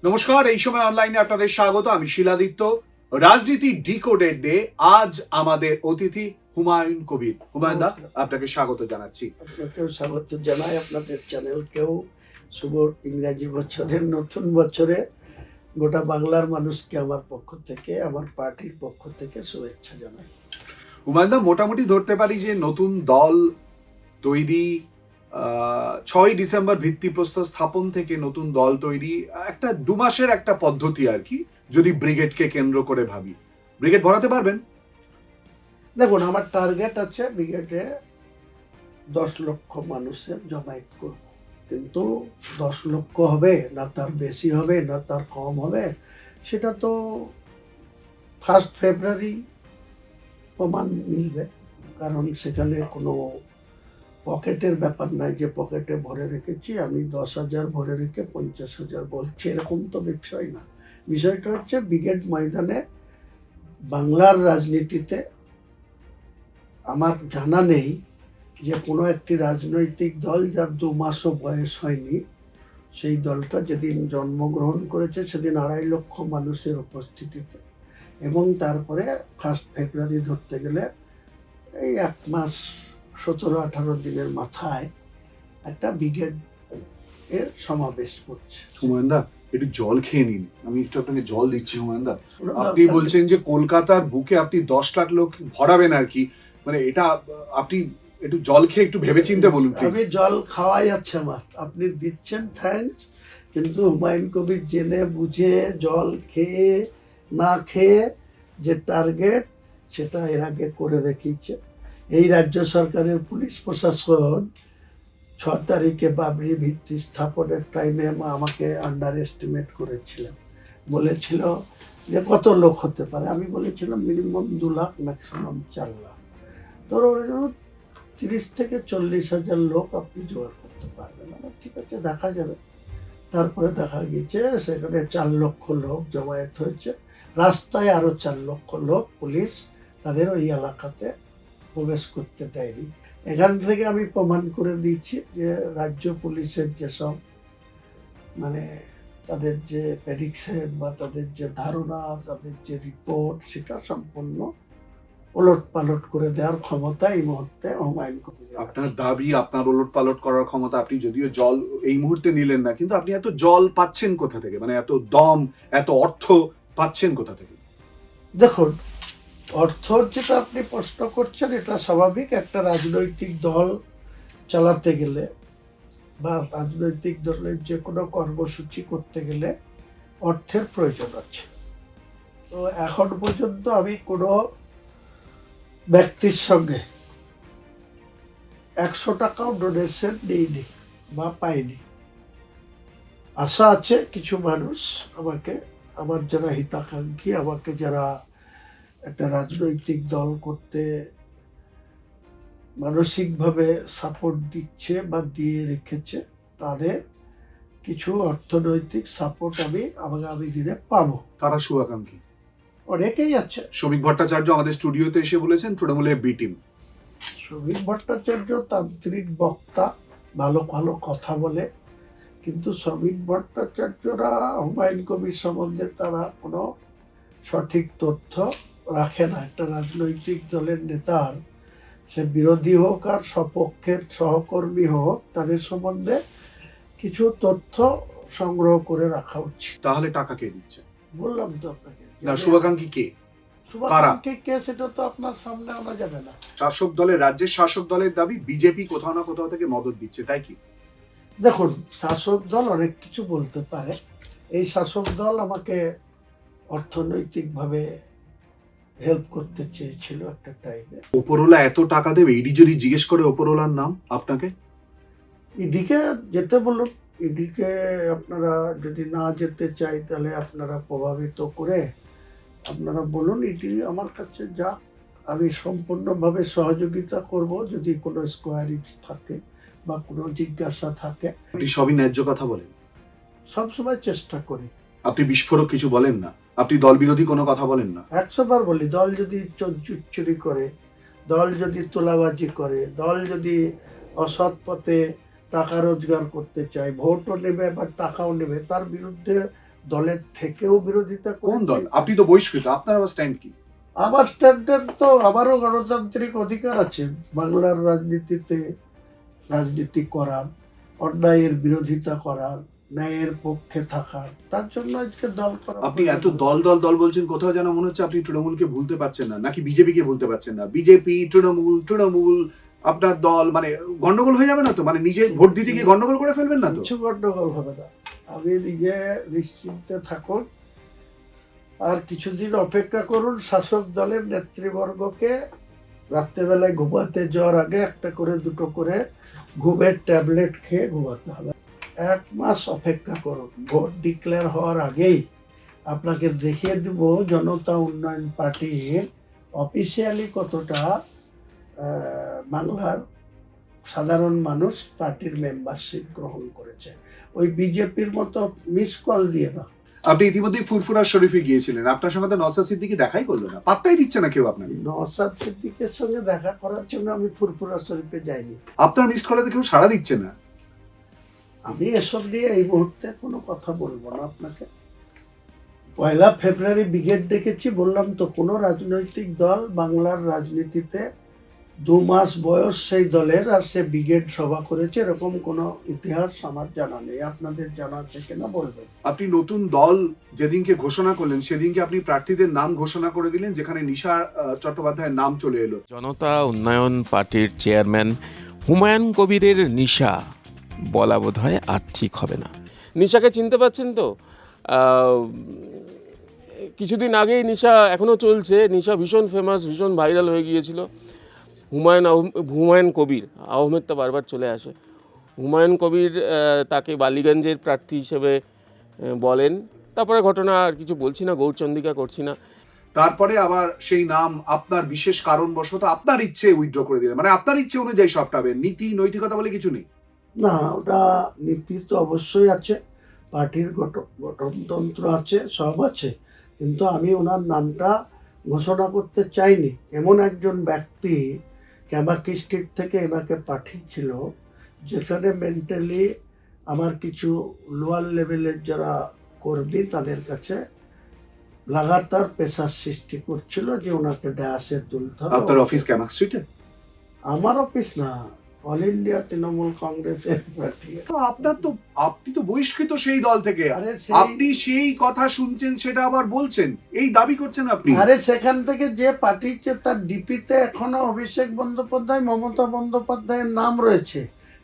নমস্কার, এই সময় অনলাইনে আপনাদের স্বাগত। আমি শিলাদিত্য। রাজনীতি ডিকোডেড ডে। আজ আমাদের অতিথি হুমায়ুন কবির। হুমায়ুন দা, আপনাকে স্বাগত জানাচ্ছি। আপনাকেও স্বাগত জানাই, আপনাদের চ্যানেলকেও। শুভ ইংরাজি বছরের নতুন বছরে গোটা বাংলার মানুষকে আমার পক্ষ থেকে, আমার পার্টির পক্ষ থেকে শুভেচ্ছা জানাই। হুমায়ুন দা, মোটামুটি ধরতে পারি যে নতুন দল তৈরি 6ই ডিসেম্বর ভিত্তিপ্রস্তর স্থাপন থেকে নতুন দল তৈরি একটা 2 মাসের একটা পদ্ধতি আর কি। যদি ব্রিগেডকে কেন্দ্র করে ভাবি, ব্রিগেড ভরাতে পারবেন? দেখুন, আমার টার্গেট আছে ব্রিগেডে 10 লক্ষ মানুষের জমায়েত করব, কিন্তু 10 লক্ষ হবে না তার বেশি হবে না তার কম হবে, সেটা তো 1 ফেব্রুয়ারি প্রমাণ মিলবে। কারণ সেখানে কোনো পকেটের ব্যাপার নাই যে পকেটে ভরে রেখেছি আমি 10,000 ভরে রেখে 50,000 বলছি, এরকম তো বিষয় না। বিষয়টা হচ্ছে ব্রিগেড ময়দানে বাংলার রাজনীতিতে আমার জানা নেই যে কোনো একটি রাজনৈতিক দল যার 2 মাসও বয়স হয়নি, সেই দলটা যেদিন জন্মগ্রহণ করেছে সেদিন 2.5 লক্ষ মানুষের উপস্থিতিতে, এবং তারপরে 1 ফেব্রুয়ারি ধরতে গেলে এই 1 মাস 17-18 দিনের মাথায় একটা ব্রিগেড এর সমাবেশ করছে। হুমায়ুন দা, একটু জল খেয়ে নিন, আমি একটু আপনাকে জল দিচ্ছি। হুমায়ুন দা, আপনি বলছেন যে কলকাতার বুকে আপনি 10 লাখ লোক ভরাবেন আর কি, মানে এটা আপনি একটু জল খেয়ে একটু ভেবেচিন্তে বলুন প্লিজ। আমি জল খাওয়াই আছে আমার, আপনি দিচ্ছেন থ্যাঙ্কস, কিন্তু হুমায়ুন কবির জেনে বুঝে জল খেয়ে না খেয়ে যে টার্গেট সেটা এর আগে করে দেখিয়েছে। এই রাজ্য সরকারের পুলিশ প্রশাসন 6 তারিখে বাবরি ভিত্তি স্থাপনের টাইমে আমাকে আন্ডার এস্টিমেট করেছিলেন, বলেছিল যে কত লোক হতে পারে। আমি বলেছিলাম মিনিমাম 2 লাখ, ম্যাক্সিমাম 4 লাখ। ধরো 30 থেকে 40,000 লোক আপনি জোগাড় করতে পারবেন। আমার ঠিক আছে, দেখা যাবে। তারপরে দেখা গেছে সেখানে 4 লক্ষ লোক জমায়েত হয়েছে। রাস্তায় আরো 4 লক্ষ লোক পুলিশ তাদের ওই এলাকাতে প্রবেশ করতে দেয়নি। এখান থেকে আমি প্রমাণ করে দিচ্ছি যে রাজ্য পুলিশের যেসব মানে তাদের যে প্রেডিকশন বা তাদের যে ধারণা, তাদের যে রিপোর্ট, সেটা সম্পূর্ণ ওলট পালট করে দেওয়ার ক্ষমতা এই মুহূর্তে হুমায়ুন কবির। আপনার দাবি, আপনার ওলট পালট করার ক্ষমতা, আপনি যদিও জল এই মুহূর্তে নিলেন না, কিন্তু আপনি এত জল পাচ্ছেন কোথা থেকে? মানে এত দম, এত অর্থ পাচ্ছেন কোথা থেকে? দেখুন, অর্থ যেটা আপনি প্রশ্ন করছেন এটা স্বাভাবিক। একটা রাজনৈতিক দল চালাতে গেলে বা রাজনৈতিক দলের যে কোনো কর্মসূচি করতে গেলে অর্থের প্রয়োজন আছে। তো এখন পর্যন্ত আমি কোনো ব্যক্তির সঙ্গে 100 টাকাও ডোনেশন নিইনি বা পাইনি। আশা আছে কিছু মানুষ আমাকে, আমার যারা হিতাকাঙ্ক্ষী, আমাকে যারা একটা রাজনৈতিক দল করতে মানসিকভাবে সাপোর্ট দিচ্ছে বা দিয়ে রেখেছে, তাদের কিছু অর্থনৈতিক সাপোর্ট আমি আগামী দিনে পাবো। কারা শুভাকাঙ্ক্ষী? অনেকেই আছে। শ্রমিক ভট্টাচার্য আমাদের স্টুডিওতে এসে বলেছেন তৃণমূলের বি টিম। শ্রমিক ভট্টাচার্য তান্ত্রিক বক্তা, ভালো ভালো কথা বলে, কিন্তু শ্রমিক ভট্টাচার্যরা হুমায়ুন কবির সম্বন্ধে তারা কোনো সঠিক তথ্য রাখে না। একটা রাজনৈতিক দলের নেতার, সে বিরোধী হোক আর সপক্ষের সহকর্মী হোক, তাদের সম্বন্ধে কিছু তথ্য সংগ্রহ করে রাখা উচিত। তাহলে টাকা কে দিচ্ছে? বললাম তো আপনাকে। না, শুভাকাঙ্ক্ষী কে? শুভাকাঙ্ক্ষী কে সেটা তো আপনার সামনে আনা যাবে না। শাসক দলের, রাজ্যের শাসক দলের দাবি বিজেপি কোথাও না কোথাও থেকে মদত দিচ্ছে, তাই কি? দেখুন, শাসক দল অনেক কিছু বলতে পারে। এই শাসক দল আমাকে অর্থনৈতিকভাবে হেল্প করতে চেয়েছিল একটা টাইমে। ওপরওয়ালা এত টাকা দেবে? ইডি যদি জিজ্ঞেস করে ওপরওয়ালার নাম আপনাকে? ইডিকে যেতে বলুন। ইডিকে আপনারা যদি না যেতে চাই তাহলে আপনারা প্রভাবিত করে আপনারা বলুন ইডি আমার কাছে যা, আমি সম্পূর্ণভাবে সহযোগিতা করব যদি কোনো স্কোয়ারিজ থাকে বা কোনো জিজ্ঞাসা থাকে। আপনি সবই ন্যায্য কথা বলেন? সবসময় চেষ্টা করি। আপনি বিস্ফোরক কিছু বলেন না? আপনি দল বিরোধী কোনো কথা বলেন না? 100 বার বলি, দল যদি চুরি করে, দল যদি তোলাবাজি করে, দল যদি অসৎ পথে টাকা রোজগার করতে চায়, ভোটও নেবে বা টাকাও নেবে, তার বিরুদ্ধে দলের থেকেও বিরোধিতা কোন দল? করেছি। আপনি তো বহিষ্কৃত, আপনার আবার স্ট্যান্ড কি? আমার স্ট্যান্ডার্ড তো আমারও গণতান্ত্রিক অধিকার আছে বাংলার রাজনীতিতে রাজনীতি করার, অন্যায়ের বিরোধিতা করার, ন্যায়ের পক্ষে থাকার। তার জন্য আজকে দল করা। আপনি এত দল দল দল বলছেন, কোথাও যেন মনে হচ্ছে আপনি তৃণমূলকে ভুলতে পারছেন না, নাকি বিজেপিকে ভুলতে পারছেন না। বিজেপি, তৃণমূল, তৃণমূল, আপনার দল, মানে গন্ডগোল হয়ে যাবে না তো? মানে নিজে ভোট দিতে গিয়ে গন্ডগোল করে ফেলবেন না তো? কিছু গন্ডগোল হবে না, আমি নিজে নিশ্চিন্তে থাকুন। আর কিছুদিন অপেক্ষা করুন। শাসক দলের নেতৃবর্গকে রাত্রেবেলায় ঘুমাতে যাওয়ার আগে একটা করে দুটো করে ঘুমের ট্যাবলেট খেয়ে ঘুমাতে হবে। 1 মাস অপেক্ষা করুন। ভোট ডিক্লেয়ার হওয়ার আগেই আপনাকে দেখিয়ে দেব জনতা উন্নয়ন পার্টির অফিসিয়ালি কতটা বাংলার সাধারণ মানুষ পার্টির মেম্বারশিপ গ্রহণ করেছে। ওই বিজেপির মতো মিস কল দিয়ে না। আপনি ইতিমধ্যেই ফুরফুরা শরীফে গিয়েছিলেন, আপনার সঙ্গে তো নওশাদ সিদ্দিকী দেখাই করলো না, পাত্তাই দিচ্ছে না কেউ আপনাকে। নওশাদ সিদ্দিকের সঙ্গে দেখা করার জন্য আমি ফুরফুরা শরীফে যাইনি। আপনার মিস কলেতে কেউ সাড়া দিচ্ছে না। আমি এসব নিয়ে এই মুহূর্তে কোনো কথা বলবো না আপনাকে। 1 ফেব্রুয়ারি ব্রিগেড ডেকেছি, বললাম তো। কোনো রাজনৈতিক দল বাংলার রাজনীতিতে 2 মাস বয়স সেই দলের আর সে ব্রিগেড সভা করেছে, এরকম কোনো ইতিহাস আমার জানা নেই। আপনাদের জানা আছে কিনা বলবেন। আপনি নতুন দল যেদিনকে ঘোষণা করলেন সেদিনকে আপনি প্রার্থীদের নাম ঘোষণা করে দিলেন, যেখানে নিশা চট্টোপাধ্যায়ের নাম চলে এলো। জনতা উন্নয়ন পার্টির চেয়ারম্যান হুমায়ুন কবিরের নিশা বলা বোধ হয় আর ঠিক হবে না। নিশাকে চিনতে পারছেন তো? কিছুদিন আগেই নিশা এখনও চলছে, নিশা ভীষণ ফেমাস, ভীষণ ভাইরাল হয়ে গিয়েছিল। হুমায়ুন কবির, আহমেদটা বারবার চলে আসে। হুমায়ুন কবির তাকে বালিগঞ্জের প্রার্থী হিসেবে বলেন। তারপরে ঘটনা আর কিছু বলছি না, গৌরচন্দ্রিকা করছি না। তারপরে আবার সেই নাম আপনার বিশেষ কারণবশত আপনার ইচ্ছে উইথড্র করে দিলেন, মানে আপনার ইচ্ছে অনুযায়ী সবটা হবে, নীতি নৈতিকতা বলে কিছু নেই। না, ওটা নীতি তো অবশ্যই আছে, পার্টির গঠনতন্ত্র আছে, সব আছে। কিন্তু আমি ওনার নামটা ঘোষণা করতে চাইনি। এমন একজন ব্যক্তি ক্যামাকি স্ট্রিট থেকে এনাকে পাঠিয়েছিল, যেখানে মেন্টালি আমার কিছু লোয়ার লেভেলের যারা কর্মী তাদের কাছে লাগাতার প্রেশার সৃষ্টি করছিল যে ওনাকে ডায়াসে তুলতে হবে। আপনার অফিস ক্যামাক স্ট্রিটে? আমার অফিস না, অল ইন্ডিয়া তৃণমূল কংগ্রেসের প্রার্থী। তো আপনি তো বহিষ্কৃত সেই দল থেকে, আরে আপনি সেই কথা শুনছেন, সেটা আবার বলছেন, এই দাবি করছেন আপনি। আরে সেখান থেকে যে পাঠিয়েছে তার ডিপিতে এখনো অভিষেক বন্দ্যোপাধ্যায়, মমতা বন্দ্যোপাধ্যায়ের নাম রয়েছে।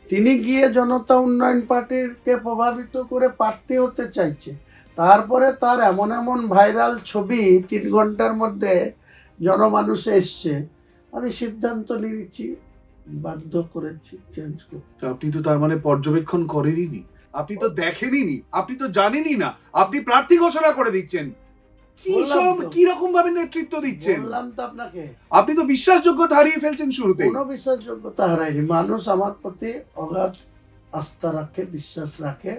তিনি গিয়ে জনতা উন্নয়ন পার্টিকে প্রভাবিত করে প্রার্থী হতে চাইছে। তারপরে তার এমন এমন ভাইরাল ছবি 3 ঘন্টার মধ্যে জনমানুষে এসছে, আমি সিদ্ধান্ত নিয়েছি, বাধ্য করেছি চেঞ্জ করতে। তো আপনি তো তার মানে পর্যবেক্ষণ করেনই নি, আপনি তো দেখেনই, আপনি তো জানেনই না, আপনি প্রার্থী ঘোষণা করে দিচ্ছেন। কি বললাম সব তো। কি রকম ভাবে নেতৃত্ব দিচ্ছেন? বললাম তো আপনাকে, আপনি তো বিশ্বাসযোগ্যতা হারিয়ে ফেলছেন শুরুতে। কোনো বিশ্বাসযোগ্যতা হারায়নি। মানুষ আমার প্রতি অগাধ আস্থা রাখে, বিশ্বাস রাখে,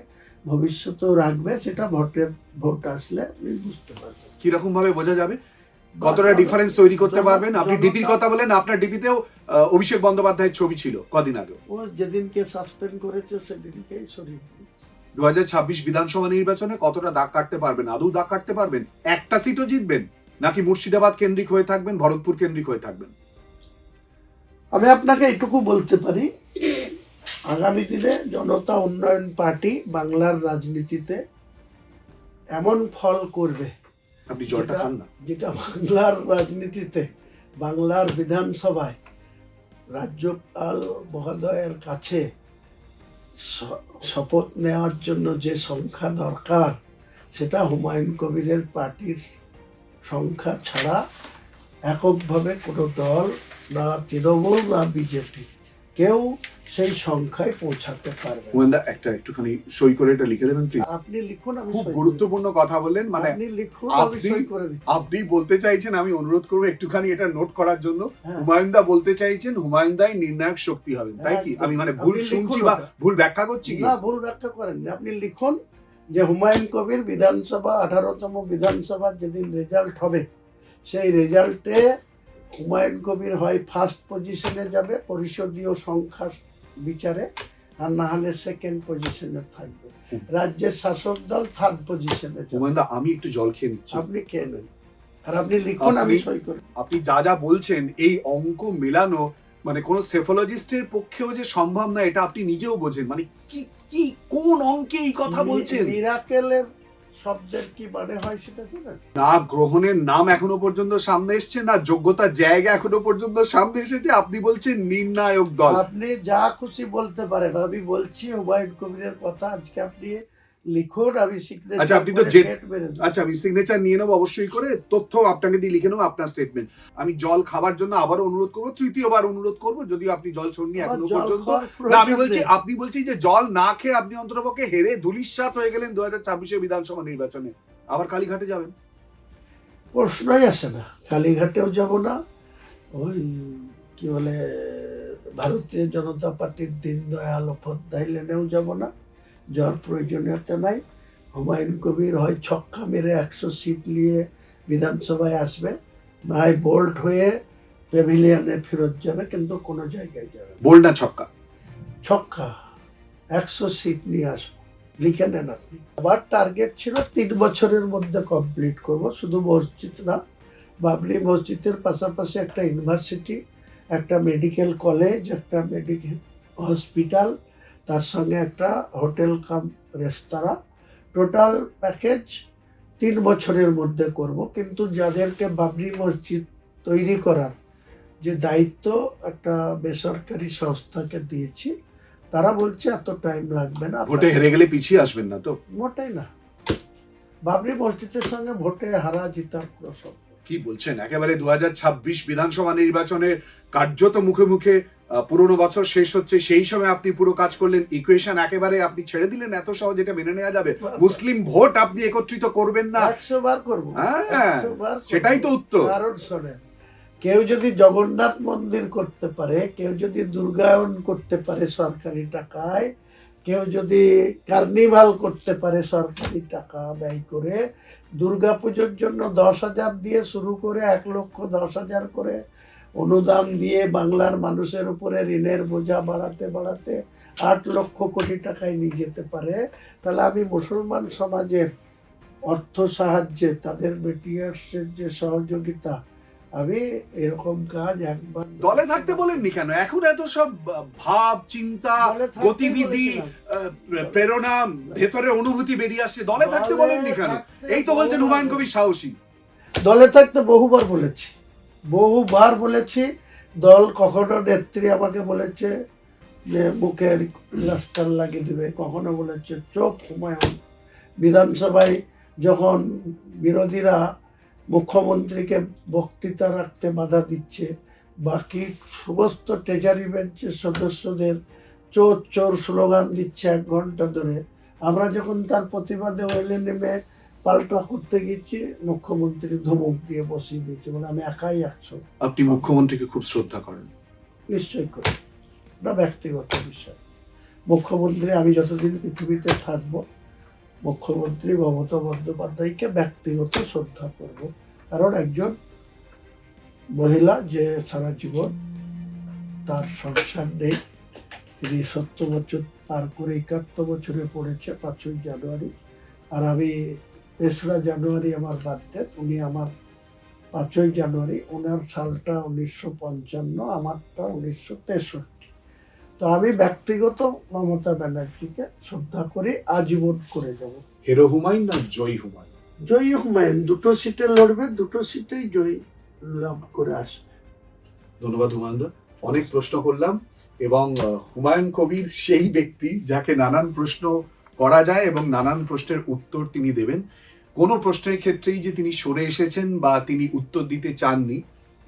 ভবিষ্যতেও রাখবে। সেটা ভোট আসলে আপনি বুঝতে পারবেন। কি রকম ভাবে বোঝা যাবে? কতটা ডিফারেন্স তৈরি করতে পারবেন? আপনি ডিপির কথা বলেন, আপনার ডিপিতেও অভিষেক বন্দ্যোপাধ্যায়ের ছবি ছিল কদিন আগে। ও যেদিনকে সাসপেন্ড করেছে সেদিনকেই সরিয়ে দিয়েছে। 2026 বিধানসভা নির্বাচনে কতটা দাগ কাটতে পারবেন? আদৌ দাগ কাটতে পারবেন? একটা সিটও জিতবেন, নাকি মুর্শিদাবাদ কেন্দ্রিক হয়ে থাকবেন, ভরতপুর কেন্দ্রিক হয়ে থাকবেন? আমি আপনাকে এটুকু বলতে পারি, আগামী দিনে জনতা উন্নয়ন পার্টি বাংলার রাজনীতিতে এমন ফল করবে, আপনি জলটা খান না। যেটা বাংলার রাজনীতিতে, বাংলার বিধানসভায় রাজ্যপাল মহোদয়ের কাছে শপথ নেওয়ার জন্য যে সংখ্যা দরকার, সেটা হুমায়ুন কবিরের পার্টির সংখ্যা ছাড়া এককভাবে কোনো দল, না তৃণমূল না বিজেপি, কেউ সেই সংখ্যায় পৌঁছাতে পারবে না। গোয়েন্দা একটুখানি সই করে এটা লিখে দেবেন প্লিজ। আপনি লিখুন, আমি খুব সই করে গুরুত্বপূর্ণ কথা বললেন, মানে আপনি লিখুন, আমি আপনি সই করে দিচ্ছি। আপনি বলতে চাইছেন, আমি অনুরোধ করবো একটুখানি এটা নোট করার জন্য। হ্যাঁ। হুমায়ুনদা বলতে চাইছেন হুমায়ুনদাই নির্ণায়ক শক্তি হবেন, তাই কি? একদম। আমি মানে ভুল আপনি শুনছি লিখুন বা ওটা। ভুল ব্যাখ্যা করছি কি? না, ভুল ব্যাখ্যা করেন না। আপনি লিখুন যে হুমায়ুন কবির বিধানসভা 18তম বিধানসভা যেদিন রেজাল্ট হবে, সেই রেজাল্টে হুমায়ুন কবির হয় ফার্স্ট পজিশনে যাবে পরিষদীয় সংখ্যার বিচারে, আর না হলে সেকেন্ড পজিশনে থাকবে। রাজ্যের শাসক দল থার্ড পজিশনে। হুমায়ুন দা, আমি একটু জল খেয়ে নিচ্ছি। আপনি খেয়ে নেন, আর আপনি লিখুন, আমি সই করি। আপনি যা যা বলছেন এই অঙ্ক মেলানো মানে কোন সেফোলজিস্টের পক্ষেও যে সম্ভব না, এটা আপনি নিজেও বোঝেন। মানে কি কি কোন অঙ্কে এই কথা বলছেন? মিরাকেলের শব্দের কি মানে হয় সেটা জানেন? না গ্রহণের নাম এখনো পর্যন্ত সামনে এসছে, না যোগ্যতার জায়গা এখনো পর্যন্ত সামনে এসেছে, আপনি বলছেন নির্ণায়ক দল। আপনি যা খুশি বলতে পারেন, আমি বলছি হুমায়ুন কবিরের কথা। আজকে আপনি লিখুন, আমি সিগনেচার। আচ্ছা, আপনি তো আচ্ছা, আমি সিগনেচার নিয়ে নেবো অবশ্যই করে, তথ্য আপনাকে দিয়ে লিখে নেবো আপনার স্টেটমেন্ট। আমি জল খাবার জন্য আবারও অনুরোধ করবো, তৃতীয়বার অনুরোধ করবো, যদিও আপনি জল ছোড়নি এখনো পর্যন্ত। না, আমি বলছি, আপনি বলছি যে জল না খেয়ে আপনি অন্ততপক্ষে হেরে ধূলিসাৎ হয়ে গেলেন 2026 বিধানসভা নির্বাচনে, আবার কালীঘাটে যাবেন। প্রশ্নই আসে না। কালীঘাটেও যাব না, ওই কি বলে ভারতীয় জনতা পার্টির দীনদয়াল উপাধ্যায় লেনেও যাব না, যাওয়ার প্রয়োজনীয়তা নাই। হুমায়ুন কবির হয় ছক্কা মেরে 100 সিট নিয়ে বিধানসভায় আসবে, না হয় বোল্ট হয়ে প্যাভিলিয়নে ফেরত যাবে, কিন্তু কোনো জায়গায় যাবে না। বোল্ড না ছক্কা? ছক্কা, 100 সিট নিয়ে আসবো, লিখে নেন আপনি। আবার টার্গেট ছিল 3 বছরের মধ্যে কমপ্লিট করব। শুধু মসজিদ না, বাবরি মসজিদের পাশাপাশি একটা ইউনিভার্সিটি, একটা মেডিকেল কলেজ, একটা মেডিকেল হসপিটাল, তার সঙ্গে একটা হোটেল কাম রেস্তোরাঁ, টোটাল প্যাকেজ 3 বছরের মধ্যে করব। কিন্তু যাদেরকে বাবরি মসজিদ তৈরি করার যে দায়িত্ব একটা বেসরকারি সংস্থাকে দিয়েছি, তারা বলছে এত টাইম লাগবে না। ভোটে হেরে গেলে পিছিয়ে আসবেন না তো? মোটেই না। বাবরি মসজিদের সঙ্গে ভোটে হারা জিতার প্রসঙ্গ। কি বলছেন? একেবারে 2026 বিধানসভা নির্বাচনের কার্যত মুখে মুখে পুরোনো বছর শেষ হচ্ছে, সেই সময় আপনি পুরো কাজ করলেন, ইকুয়েশন একেবারে আপনি ছেড়ে দিলেন। এত সহজ এটা মেনে নেওয়া যাবে? মুসলিম ভোট আপনি একত্রিত করবেন না? 100 বার করবো। হ্যাঁ, সেটাই তো উত্তর। কারণ শোনেন, কেউ যদি জগন্নাথ মন্দির করতে পারে, কেউ যদি দুর্গায়ন করতে পারে সরকারি টাকায়, কেউ যদি কার্নিভাল করতে পারে সরকারি টাকা ব্যয় করে, দুর্গাপুজোর জন্য 10,000 দিয়ে শুরু করে 1,10,000 করে অনুদান দিয়ে বাংলার মানুষের উপরে ঋণের বোঝা বাড়াতে বাড়াতে 8 লক্ষ কোটি টাকায় নিয়ে যেতে পারে, তাহলে আমি মুসলমান সমাজের অর্থ সাহায্যে, তাদের মেটেরিয়ালসের যে সহযোগিতা, আমি এরকম কাজ একবার। দলে থাকতে বলেননি কেন? এখন এত সব ভাব, চিন্তা, গতিবিধি, প্রেরণা, ভেতরের অনুভূতি বেরিয়ে আসছে, দলে থাকতে বলেননি কেন? এই তো বলছেন হুমায়ুন কবির সাহসী। দলে থাকতে বহুবার বলেছি। দল কখনো নেত্রী আমাকে বলেছে যে মুখে প্লাস্টার লাগিয়ে দিবে, কখনো বলেছে চোপ হুমায়ুন। বিধানসভায় যখন বিরোধীরা মুখ্যমন্ত্রীকে বক্তৃতা রাখতে বাধা দিচ্ছে, বাকি সমস্ত ট্রেজারি বেঞ্চের সদস্যদের চোর চোর স্লোগান দিচ্ছে 1 ঘন্টা ধরে, আমরা যখন তার প্রতিবাদে ওয়েলে নেমে পাল্টা করতে গেছি, মুখ্যমন্ত্রী ধমক দিয়ে বসিয়ে দিয়েছে, বলে আমি একাই 100। আপনি মুখ্যমন্ত্রীকে খুব শ্রদ্ধা করেন? নিশ্চয়ই করি, এটা ব্যক্তিগত বিষয়। মুখ্যমন্ত্রী, আমি যতদিন পৃথিবীতে থাকবো, মুখ্যমন্ত্রী মমতা বন্দ্যোপাধ্যায়কে ব্যক্তিগত শ্রদ্ধা করব। কারণ একজন মহিলা যে সারা জীবন তার সংসার নেই, তিনি 70 বছর পার করে 71 বছরে পড়েছে 5ই জানুয়ারি। আর আমি 3রা জানুয়ারি আমার বার্থডে, উনি আমার 5ই জানুয়ারি। ওনার সালটা 1955, আমারটা 1963। তো আমি ব্যক্তিগত মমতা ব্যানার্জিকে শ্রদ্ধা করে আজীবন করে যাব। হিরো হুমায়ুন না জয়ী হুমায়ুন? জয়ী হুমায়ুন 2টো সিটে লড়বে, 2টো সিটেই জয়ী লাভ করে আসবে। ধন্যবাদ হুমায়ুন দা, অনেক প্রশ্ন করলাম, এবং হুমায়ুন কবির সেই ব্যক্তি যাকে নানান প্রশ্ন করা যায় এবং নানান প্রশ্নের উত্তর তিনি দেবেন। কোনো প্রশ্নের ক্ষেত্রেই যে তিনি সরে এসেছেন বা তিনি উত্তর দিতে চাননি,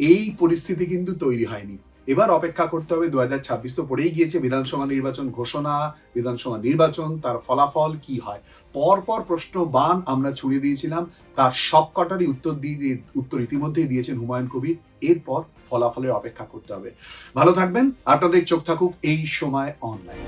এই পরিস্থিতি কিন্তু তৈরি হয়নি। এবার অপেক্ষা করতে হবে, 2026 তো পড়েই গিয়েছে, বিধানসভা নির্বাচন ঘোষণা, বিধানসভা নির্বাচন, তার ফলাফল কি হয়। পরপর প্রশ্ন বান আমরা ছুড়ে দিয়েছিলাম, তার সবকটারই উত্তর ইতিমধ্যেই দিয়েছেন হুমায়ুন কবির। এরপর ফলাফলের অপেক্ষা করতে হবে। ভালো থাকবেন, আপনাদের চোখ থাকুক এই সময় অনলাইন।